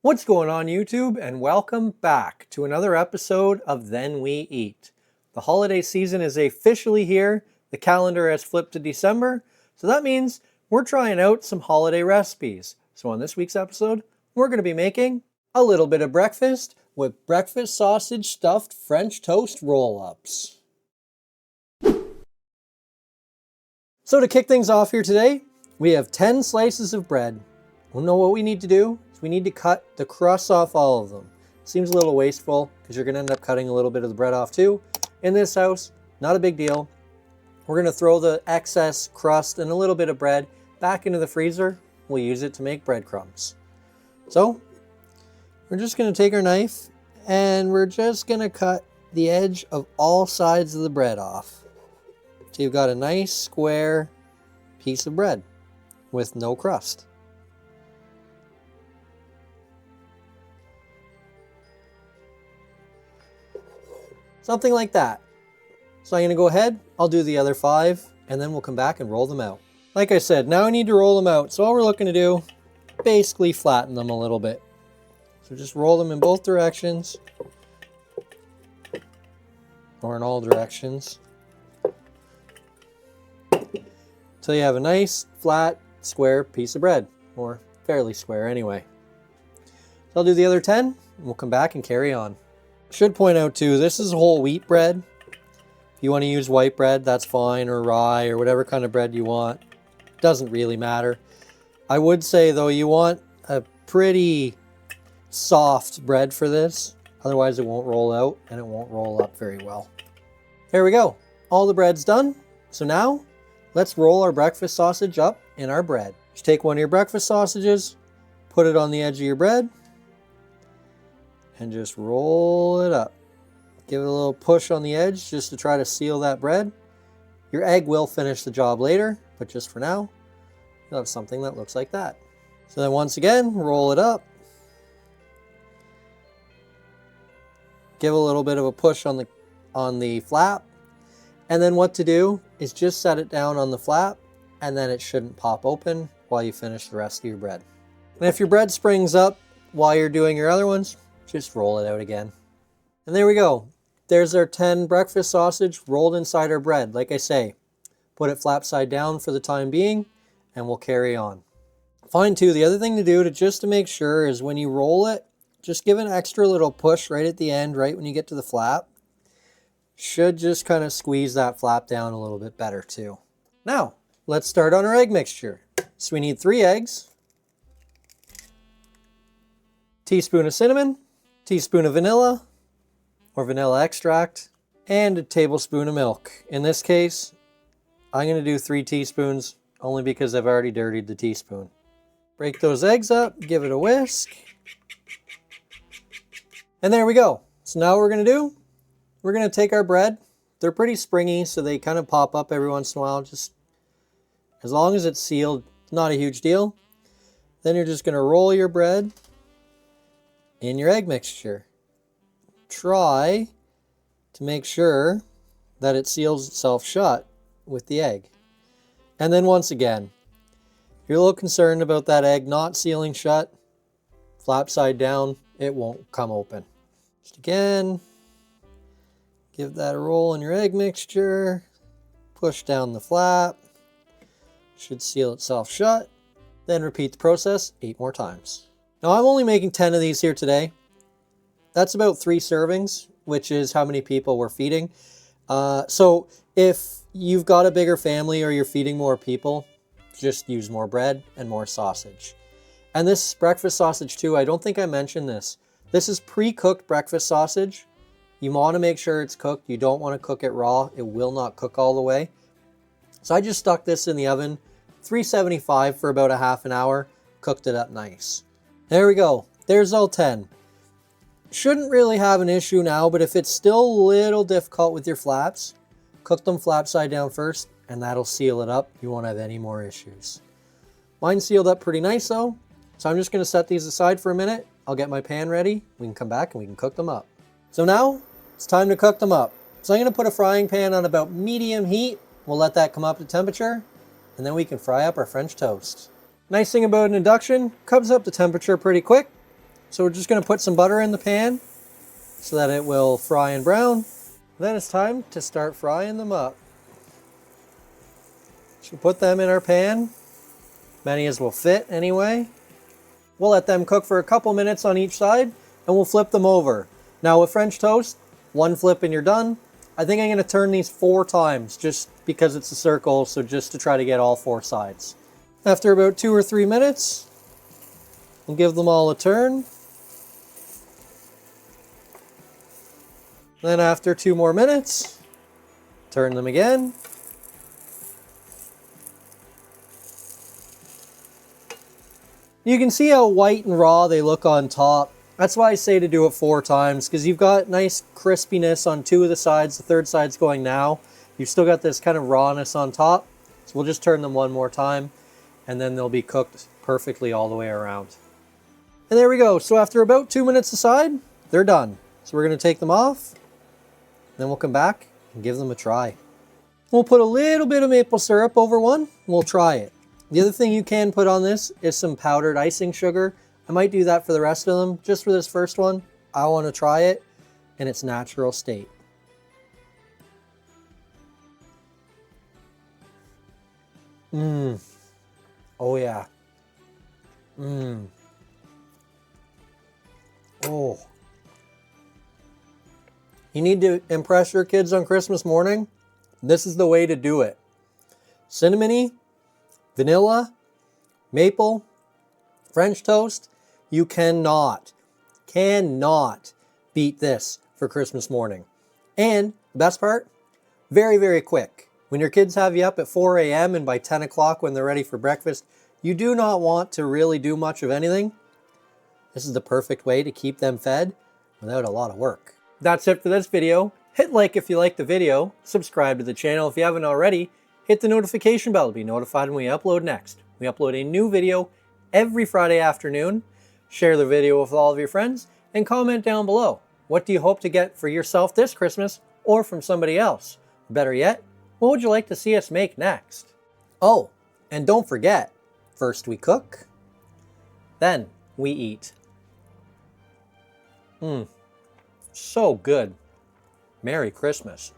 What's going on YouTube, and welcome back to another episode of Then We Eat. The holiday season is officially here. The calendar has flipped to December, so that means we're trying out some holiday recipes. So on this week's episode, we're going to be making a little bit of breakfast with breakfast sausage stuffed French toast roll-ups. So to kick things off here today, we have 10 slices of bread. We'll know what we need to do. We need to cut the crusts off all of them. Seems a little wasteful because you're going to end up cutting a little bit of the bread off too. In this house, not a big deal. We're going to throw the excess crust and a little bit of bread back into the freezer. We'll use it to make breadcrumbs. So we're just going to take our knife and we're just going to cut the edge of all sides of the bread off. So you've got a nice square piece of bread with no crust. Something like that. So I'm going to go ahead, I'll do the other 5, and then we'll come back and roll them out. Like I said, now I need to roll them out. So all we're looking to do, basically flatten them a little bit. So just roll them in both directions, or in all directions, until you have a nice, flat, square piece of bread, or fairly square anyway. So I'll do the other 10, and we'll come back and carry on. Should point out too, this is whole wheat bread. If you want to use white bread, that's fine, or rye, or whatever kind of bread you want. Doesn't really matter. I would say though, you want a pretty soft bread for this. Otherwise it won't roll out and it won't roll up very well. There we go. All the bread's done. So now let's roll our breakfast sausage up in our bread. Just take one of your breakfast sausages, put it on the edge of your bread, and just roll it up. Give it a little push on the edge just to try to seal that bread. Your egg will finish the job later, but just for now, you'll have something that looks like that. So then once again, roll it up. Give a little bit of a push on the flap. And then what to do is just set it down on the flap, and then it shouldn't pop open while you finish the rest of your bread. And if your bread springs up while you're doing your other ones, just roll it out again. And there we go. There's our 10 breakfast sausage rolled inside our bread. Like I say, put it flap side down for the time being, and we'll carry on. Fine too, the other thing to do just to make sure is when you roll it, just give an extra little push right at the end, right when you get to the flap. Should just kind of squeeze that flap down a little bit better too. Now, let's start on our egg mixture. So we need 3 eggs, teaspoon of cinnamon, teaspoon of vanilla or vanilla extract, and a tablespoon of milk. In this case, I'm going to do 3 teaspoons only because I've already dirtied the teaspoon. Break those eggs up, give it a whisk. And there we go. So now what we're going to do, we're going to take our bread. They're pretty springy, so they kind of pop up every once in a while. Just as long as it's sealed, it's not a huge deal. Then you're just going to roll your bread in your egg mixture. Try to make sure that it seals itself shut with the egg. And then once again, if you're a little concerned about that egg not sealing shut, flap side down, it won't come open. Just again, give that a roll in your egg mixture, push down the flap, should seal itself shut, then repeat the process 8 more times. Now I'm only making 10 of these here today. That's about 3 servings, which is how many people we're feeding. So if you've got a bigger family or you're feeding more people, just use more bread and more sausage. And this breakfast sausage too, I don't think I mentioned this. This is pre-cooked breakfast sausage. You want to make sure it's cooked. You don't want to cook it raw. It will not cook all the way. So I just stuck this in the oven, 375 for about a half an hour, cooked it up nice. There we go. There's all 10. Shouldn't really have an issue now, but if it's still a little difficult with your flaps, cook them flap side down first, and that'll seal it up. You won't have any more issues. Mine sealed up pretty nice though, so I'm just going to set these aside for a minute. I'll get my pan ready. We can come back and we can cook them up. So now it's time to cook them up. So I'm going to put a frying pan on about medium heat. We'll let that come up to temperature, and then we can fry up our French toast. Nice thing about an induction, comes up to temperature pretty quick. So we're just going to put some butter in the pan so that it will fry and brown. Then it's time to start frying them up. So put them in our pan, many as will fit anyway. We'll let them cook for a couple minutes on each side and we'll flip them over. Now with French toast, one flip and you're done. I think I'm going to turn these 4 times just because it's a circle, so just to try to get all 4 sides. After about 2 or 3 minutes, we'll give them all a turn. Then after 2 more minutes, turn them again. You can see how white and raw they look on top. That's why I say to do it 4 times, because you've got nice crispiness on 2 of the sides. The third side's going now. You've still got this kind of rawness on top. So we'll just turn them 1 more time, and then they'll be cooked perfectly all the way around. And there we go. So after about 2 minutes aside, they're done. So we're going to take them off. Then we'll come back and give them a try. We'll put a little bit of maple syrup over one, and we'll try it. The other thing you can put on this is some powdered icing sugar. I might do that for the rest of them. Just for this first one, I want to try it in its natural state. Oh yeah. Oh. You need to impress your kids on Christmas morning. This is the way to do it. Cinnamony, vanilla, maple, French toast. You cannot beat this for Christmas morning. And the best part, very, very quick. When your kids have you up at 4 a.m. and by 10 o'clock when they're ready for breakfast, you do not want to really do much of anything. This is the perfect way to keep them fed without a lot of work. That's it for this video. Hit like if you liked the video, subscribe to the channel if you haven't already, hit the notification bell to be notified when we upload next. We upload a new video every Friday afternoon. Share the video with all of your friends and comment down below. What do you hope to get for yourself this Christmas or from somebody else? Better yet, what would you like to see us make next? Oh, and don't forget, first we cook, then we eat. So good. Merry Christmas.